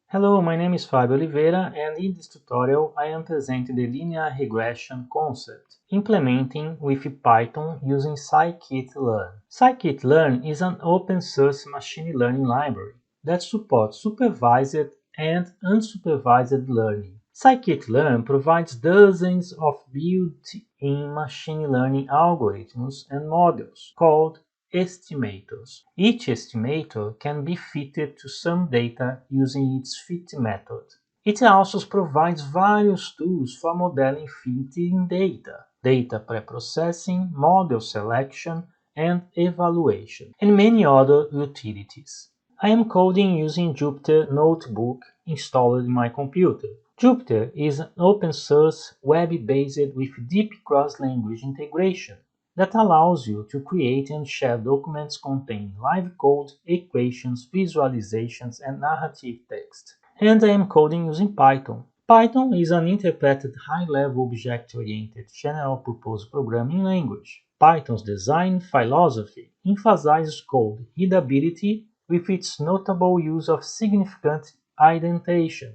Hello, my name is Fabio Oliveira, and in this tutorial I am presenting the linear regression concept, implementing with Python using Scikit Learn. Scikit Learn is an open-source machine learning library that supports supervised and unsupervised learning. Scikit-learn provides dozens of built-in machine learning algorithms and models called estimators. Each estimator can be fitted to some data using its fit method. It also provides various tools for modeling fitting data, data preprocessing, model selection, and evaluation, and many other utilities. I am coding using Jupiter Notebook installed in my computer. Jupiter is an open-source, web-based with deep cross-language integration that allows you to create and share documents containing live code, equations, visualizations, and narrative text. And I am coding using Python. Python is an interpreted high-level object-oriented general-purpose programming language. Python's design philosophy emphasizes code readability with its notable use of significant indentation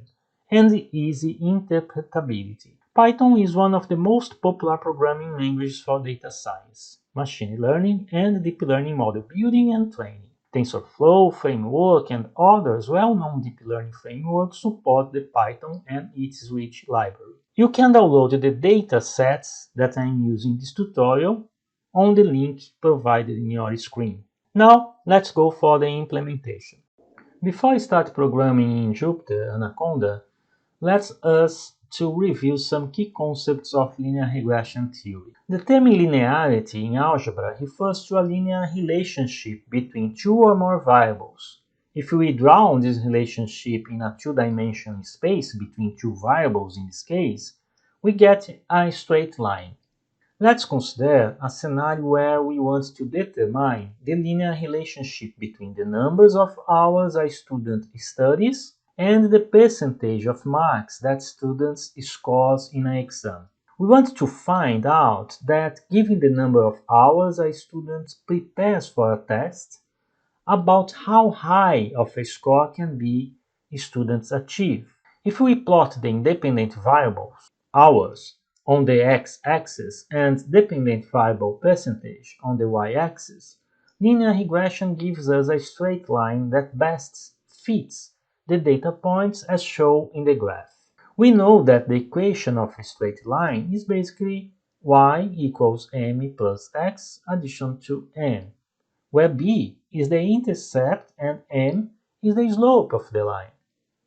and easy interpretability. Python is one of the most popular programming languages for data science, machine learning, and deep learning model building and training. TensorFlow framework and others well-known deep learning frameworks support the Python and its rich library. You can download the data sets that I am using in this tutorial on the link provided in your screen. Now, let's go for the implementation. Before I start programming in Jupiter Anaconda, let's us to review some key concepts of linear regression theory. The term linearity in algebra refers to a linear relationship between two or more variables. If we draw this relationship in a two-dimensional space between two variables in this case, we get a straight line. Let's consider a scenario where we want to determine the linear relationship between the numbers of hours a student studies and the percentage of marks that students scores in an exam. We want to find out that given the number of hours a student prepares for a test, about how high of a score can be students achieve. If we plot the independent variables, hours, on the x-axis and dependent variable percentage on the y-axis, linear regression gives us a straight line that best fits the data points as shown in the graph. We know that the equation of a straight line is basically y equals m plus x addition to n, where b is the intercept and m is the slope of the line.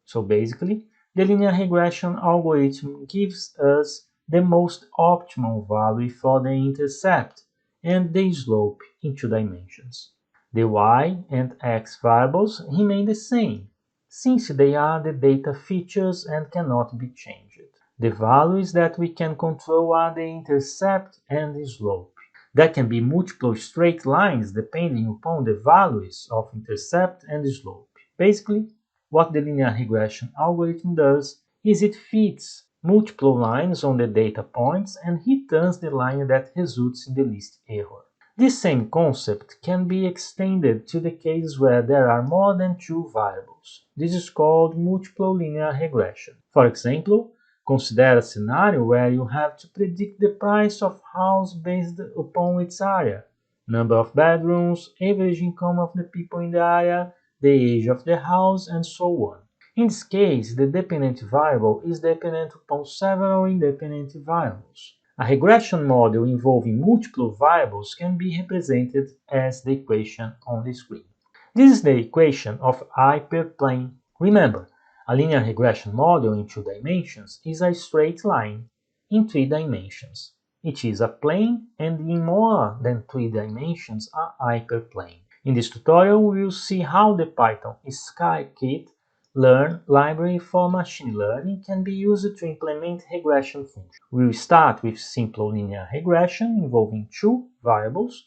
So basically, the linear regression algorithm gives us the most optimal value for the intercept and the slope in two dimensions. The y and x variables remain the same, since they are the data features and cannot be changed. The values that we can control are the intercept and the slope. There can be multiple straight lines depending upon the values of intercept and slope. Basically, what the linear regression algorithm does is it fits multiple lines on the data points and returns the line that results in the least error. This same concept can be extended to the cases where there are more than two variables. This is called multiple linear regression. For example, consider a scenario where you have to predict the price of a house based upon its area, number of bedrooms, average income of the people in the area, the age of the house, and so on. In this case, the dependent variable is dependent upon several independent variables. A regression model involving multiple variables can be represented as the equation on the screen. This is the equation of hyperplane. Remember, a linear regression model in two dimensions is a straight line in three dimensions. It is a plane, and in more than three dimensions, a hyperplane. In this tutorial, we will see how the Python Scikit Learn library for machine learning can be used to implement regression functions. We will start with simple linear regression involving two variables,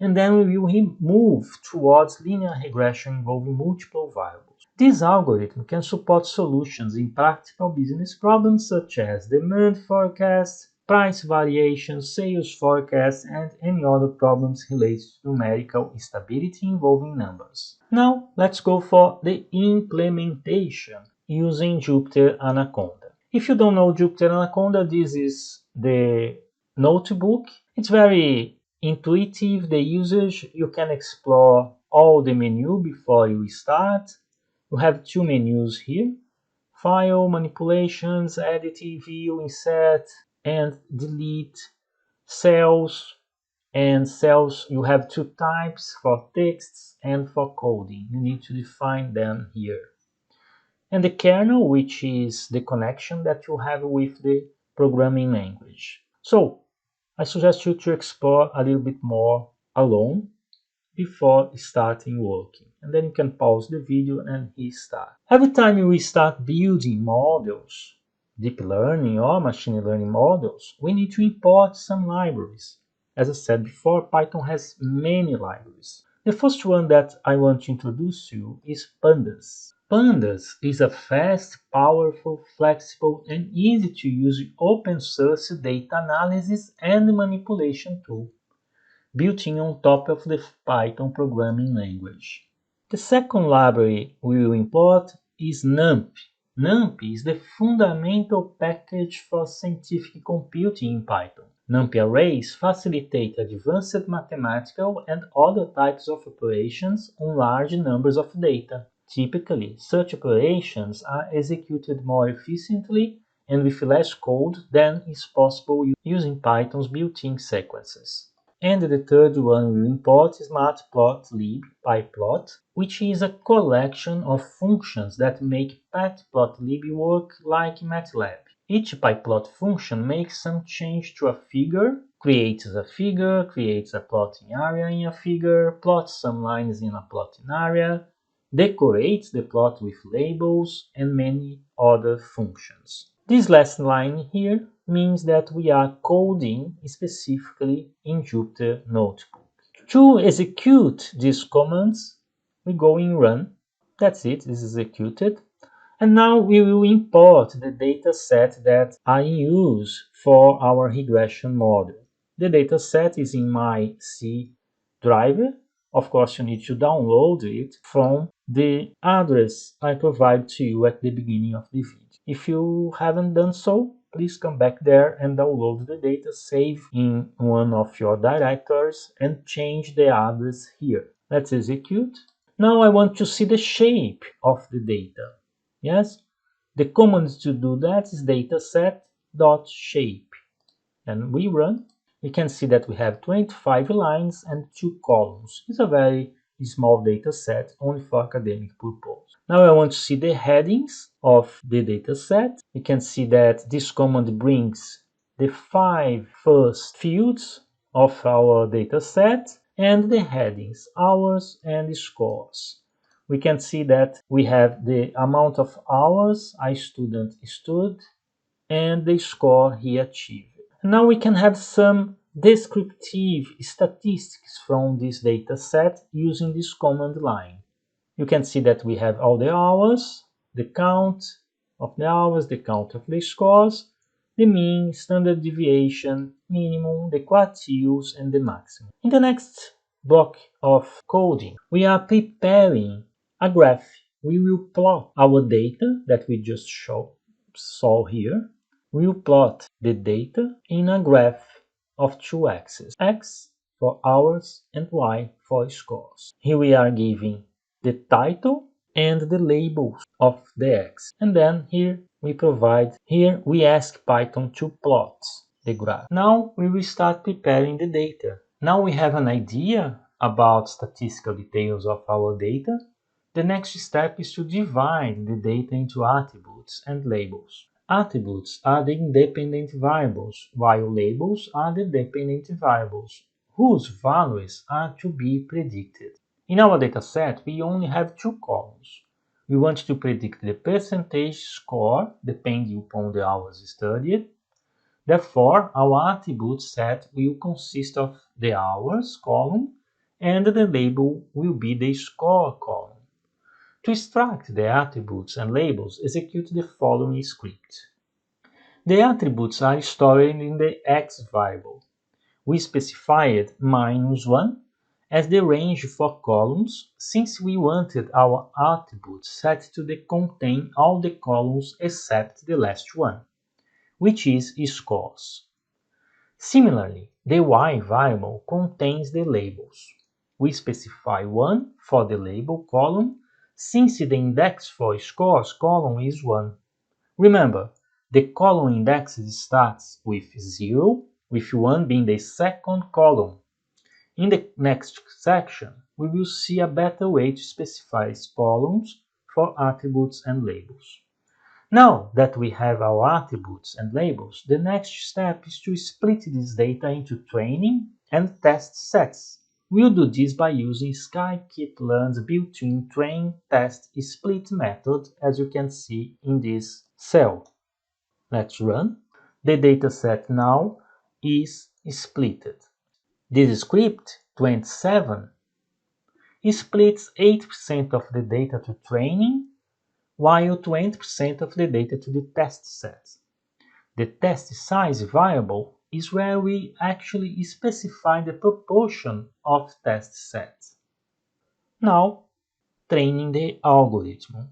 and then we will move towards linear regression involving multiple variables. This algorithm can support solutions in practical business problems such as demand forecast, price variation, sales forecast, and any other problems related to numerical stability involving numbers. Now, let's go for the implementation. using Jupiter Anaconda. If you don't know Jupiter Anaconda, this is the notebook. It's very intuitive, the usage. You can explore all the menu before you start. You have two menus here: File, Manipulations, Edit, View, Insert, and Delete. Cells, and cells, you have two types, for texts and for coding. You need to define them here. And the kernel, which is the connection that you have with the programming language. So I suggest you to explore a little bit more alone before starting working. And then you can pause the video and restart. Every time you start building models, deep learning or machine learning models, we need to import some libraries. As I said before, Python has many libraries. The first one that I want to introduce to you is Pandas. Pandas is a fast, powerful, flexible, and easy to use open source data analysis and manipulation tool, built-in on top of the Python programming language. The second library we will import is NumPy. NumPy is the fundamental package for scientific computing in Python. NumPy arrays facilitate advanced mathematical and other types of operations on large numbers of data. Typically, such operations are executed more efficiently and with less code than is possible using Python's built-in sequences. And the third one we import is matplotlib pyplot, which is a collection of functions that make matplotlib work like MATLAB. Each pyplot function makes some change to a figure, creates a plotting area in a figure, plots some lines in a plotting area, decorates the plot with labels, and many other functions. This last line here means that we are coding specifically in Jupyter Notebook. To execute these commands, we go in Run. That's it, this is executed. And now we will import the dataset that I use for our regression model. The dataset is in my C drive. Of course, you need to download it from the address I provide to you at the beginning of the video. If you haven't done so, please come back there and download the data, save in one of your directories, and change the address here. Let's execute. Now I want to see the shape of the data. Yes, the command to do that is dataset.shape. And we run. We can see that we have 25 lines and 2 columns. It's a very small data set, only for academic purpose. Now I want to see the headings of the data set. You can see that this command brings the 5 first fields of our data set and the headings, hours and scores. We can see that we have the amount of hours a student stood and the score he achieved. Now we can have some descriptive statistics from this data set using this command line. You can see that we have all the hours, the count of the hours, the count of the scores, the mean, standard deviation, minimum, the quartiles, and the maximum. In the next block of coding, we are preparing a graph. We will plot our data that we just saw here. We will plot the data in a graph of 2 axes, x for hours and y for scores. Here we are giving the title and the labels of the x. And then here we ask Python to plot the graph. Now we will start preparing the data. Now we have an idea about statistical details of our data. The next step is to divide the data into attributes and labels. Attributes are the independent variables, while labels are the dependent variables, whose values are to be predicted. In our dataset, we only have 2 columns. We want to predict the percentage score depending upon the hours studied. Therefore, our attribute set will consist of the hours column and the label will be the score column. To extract the attributes and labels, execute the following script. The attributes are stored in the x variable. We specified -1 as the range for columns, since we wanted our attribute set to contain all the columns except the last one, which is scores. Similarly, the y variable contains the labels. We specify 1 for the label column, since the index for scores column is 1. Remember, the column index starts with 0, with 1 being the second column. In the next section, we will see a better way to specify columns for attributes and labels. Now that we have our attributes and labels, the next step is to split this data into training and test sets. We'll do this by using Scikit Learn's built-in train test split method, as you can see in this cell. Let's run. The dataset now is splitted. This script, 27, splits 8% of the data to training, while 20% of the data to the test set. The test size variable is where we actually specify the proportion of test sets. Now, training the algorithm.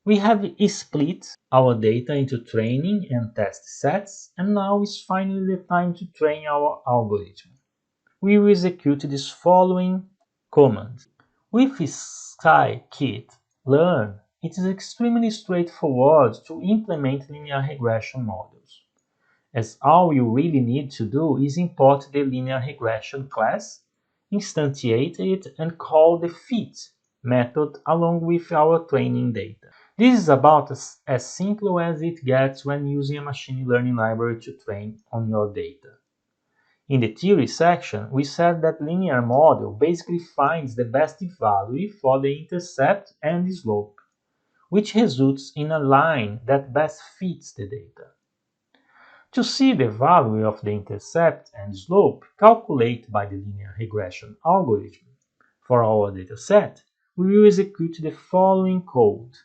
We have split our data into training and test sets, and now is finally the time to train our algorithm. We will execute this following command. With Scikit Learn, it is extremely straightforward to implement linear regression models, as all you really need to do is import the linear regression class, instantiate it, and call the fit method along with our training data. This is about as simple as it gets when using a machine learning library to train on your data. In the theory section, we said that linear model basically finds the best value for the intercept and the slope, which results in a line that best fits the data. To see the value of the intercept and slope calculated by the linear regression algorithm for our dataset, we will execute the following code.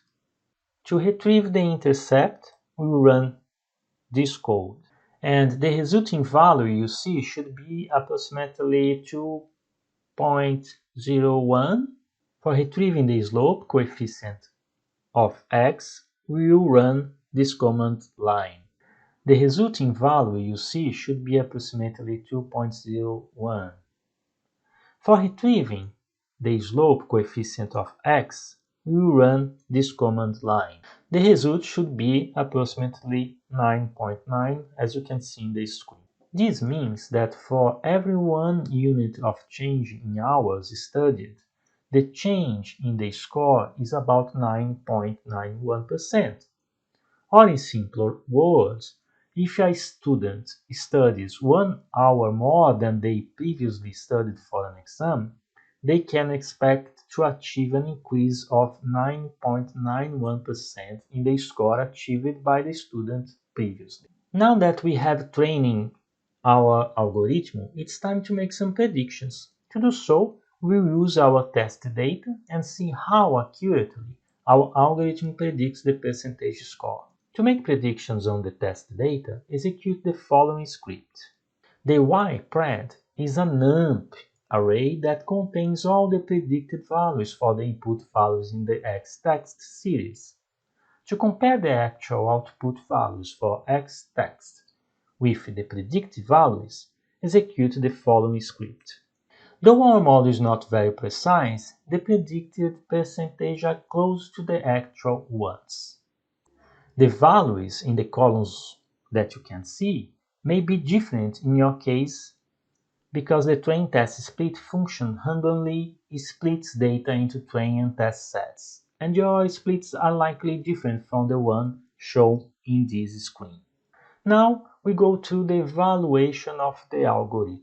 To retrieve the intercept, we will run this code, and the resulting value you see should be approximately 2.01. For retrieving the slope coefficient of x, we will run this command line. The resulting value you see should be approximately 2.01. For retrieving the slope coefficient of x, we will run this command line. The result should be approximately 9.9, as you can see in the screen. This means that for every 1 unit of change in hours studied, the change in the score is about 9.91%. Or in simpler words, if a student studies 1 hour more than they previously studied for an exam, they can expect to achieve an increase of 9.91% in the score achieved by the student previously. Now that we have training our algorithm, it's time to make some predictions. To do so, we will use our test data and see how accurately our algorithm predicts the percentage score. To make predictions on the test data, execute the following script. The ypred is a NumPy array that contains all the predicted values for the input values in the xText series. To compare the actual output values for xText with the predicted values, execute the following script. Though our model is not very precise, the predicted percentage are close to the actual ones. The values in the columns that you can see may be different in your case because the train test split function randomly splits data into train and test sets, and your splits are likely different from the one shown in this screen. Now we go to the evaluation of the algorithm.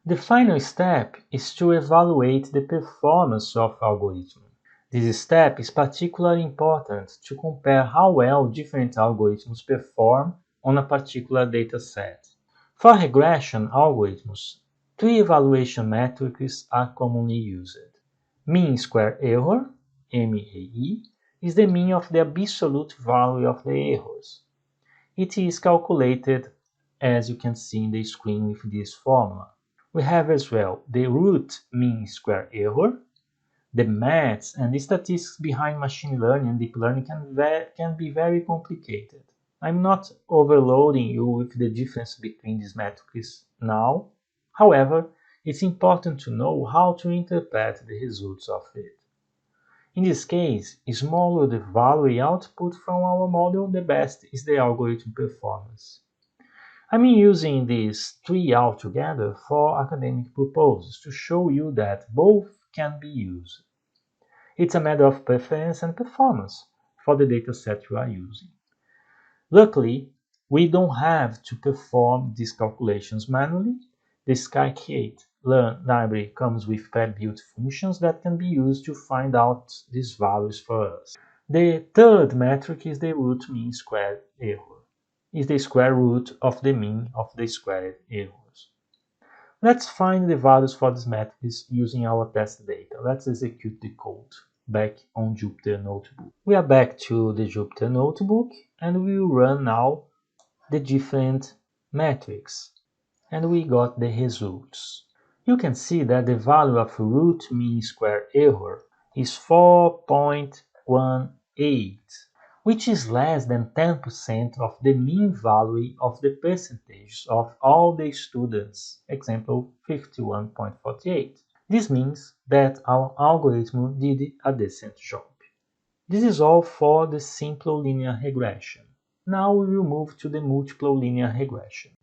The final step is to evaluate the performance of the algorithm. This step is particularly important to compare how well different algorithms perform on a particular dataset. For regression algorithms, 3 evaluation metrics are commonly used. Mean square error, MAE, is the mean of the absolute value of the errors. It is calculated as you can see in the screen with this formula. We have as well the root mean square error. The maths and the statistics behind machine learning and deep learning can be very complicated. I'm not overloading you with the difference between these metrics now. However, it's important to know how to interpret the results of it. In this case, the smaller the value output from our model, the best is the algorithm performance. I'm using these three altogether for academic purposes to show you that both can be used. It's a matter of preference and performance for the dataset you are using. Luckily, we don't have to perform these calculations manually. The Scikit Learn library comes with pre-built functions that can be used to find out these values for us. The third metric is the root mean squared error. Is the square root of the mean of the squared errors. Let's find the values for these metrics using our test data. Let's execute the code back on Jupyter Notebook. We are back to the Jupyter Notebook and we will run now the different metrics and we got the results. You can see that the value of root mean square error is 4.18, which is less than 10% of the mean value of the percentage of all the students, example 51.48. This means that our algorithm did a decent job. This is all for the simple linear regression. Now we will move to the multiple linear regression.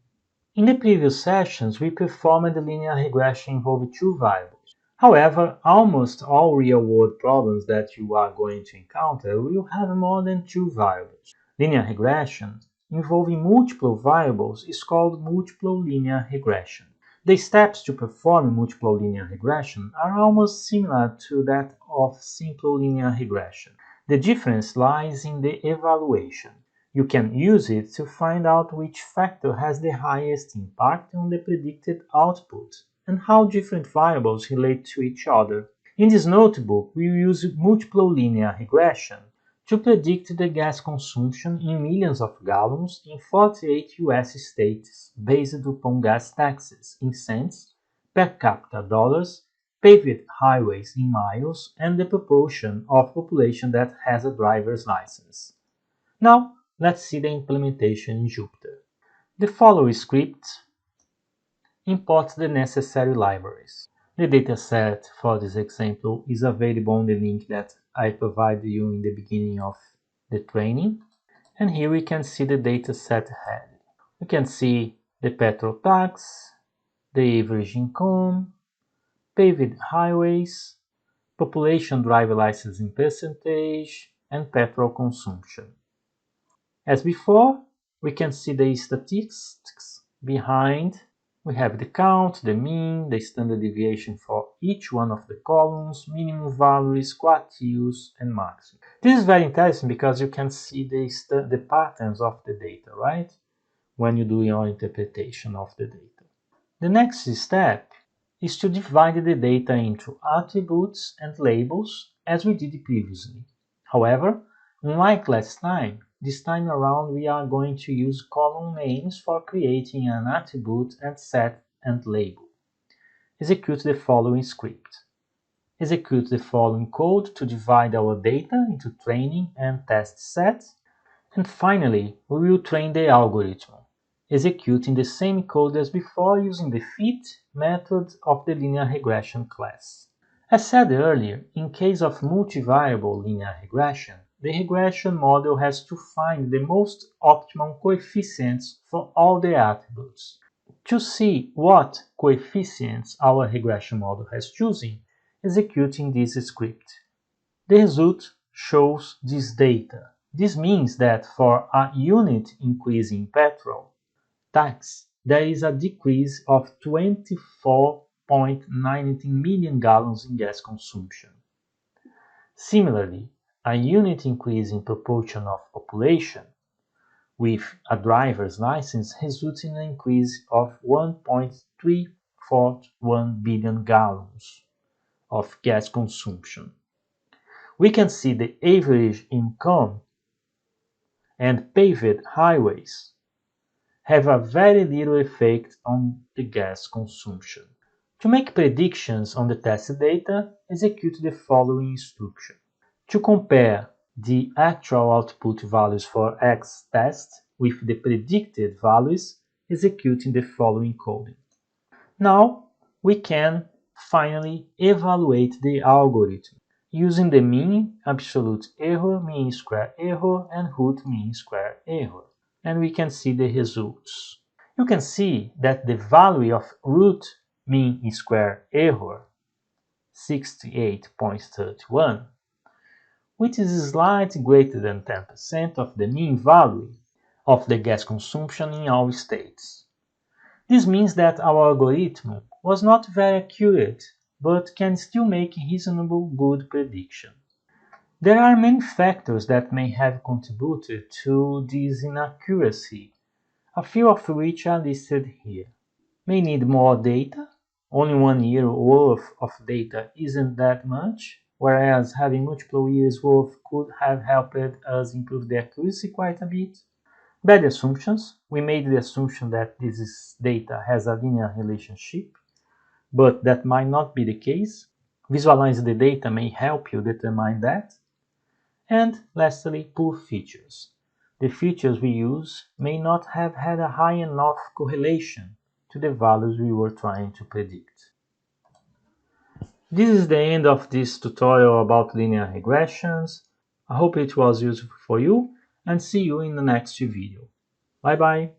In the previous sessions, we performed the linear regression involving two variables. However, almost all real-world problems that you are going to encounter will have more than two variables. Linear regression involving multiple variables is called multiple linear regression. The steps to perform multiple linear regression are almost similar to that of simple linear regression. The difference lies in the evaluation. You can use it to find out which factor has the highest impact on the predicted output and how different variables relate to each other. In this notebook, we use multiple linear regression to predict the gas consumption in millions of gallons in 48 US states based upon gas taxes in cents, per capita dollars, paved highways in miles, and the proportion of population that has a driver's license. Now, let's see the implementation in Jupyter. The following script imports the necessary libraries. The dataset for this example is available on the link that I provided you in the beginning of the training. And here we can see the dataset head. We can see the petrol tax, the average income, paved highways, population driver license in percentage, and petrol consumption. As before, we can see the statistics behind. We have the count, the mean, the standard deviation for each one of the columns, minimum values, quartiles, and maximum. This is very interesting because you can see the patterns of the data, right? When you do your interpretation of the data. The next step is to divide the data into attributes and labels as we did previously. However, unlike last time, this time around we are going to use column names for creating an attribute and set and label. Execute the following script. Execute the following code to divide our data into training and test sets. And finally, we will train the algorithm, executing the same code as before using the fit method of the linear regression class. As said earlier, in case of multivariable linear regression, the regression model has to find the most optimum coefficients for all the attributes. To see what coefficients our regression model has chosen, executing this script. The result shows this data. This means that for a unit increase in petrol tax, there is a decrease of 24.19 million gallons in gas consumption. Similarly, a unit increase in proportion of population with a driver's license results in an increase of 1.341 billion gallons of gas consumption. We can see the average income and paved highways have a very little effect on the gas consumption. To make predictions on the tested data, execute the following instruction. To compare the actual output values for X test with the predicted values, executing the following coding. Now, we can finally evaluate the algorithm using the mean absolute error, mean square error, and root mean square error. And we can see the results. You can see that the value of root mean square error, 68.31, which is slightly greater than 10% of the mean value of the gas consumption in all states. This means that our algorithm was not very accurate, but can still make reasonable good prediction. There are many factors that may have contributed to this inaccuracy, a few of which are listed here. May need more data. Only 1 year worth of data isn't that much, whereas having multiple years worth could have helped us improve the accuracy quite a bit. Bad assumptions. We made the assumption that this data has a linear relationship, but that might not be the case. Visualize the data may help you determine that. And lastly, poor features. The features we use may not have had a high enough correlation to the values we were trying to predict. This is the end of this tutorial about linear regressions. I hope it was useful for you and see you in the next video. Bye bye!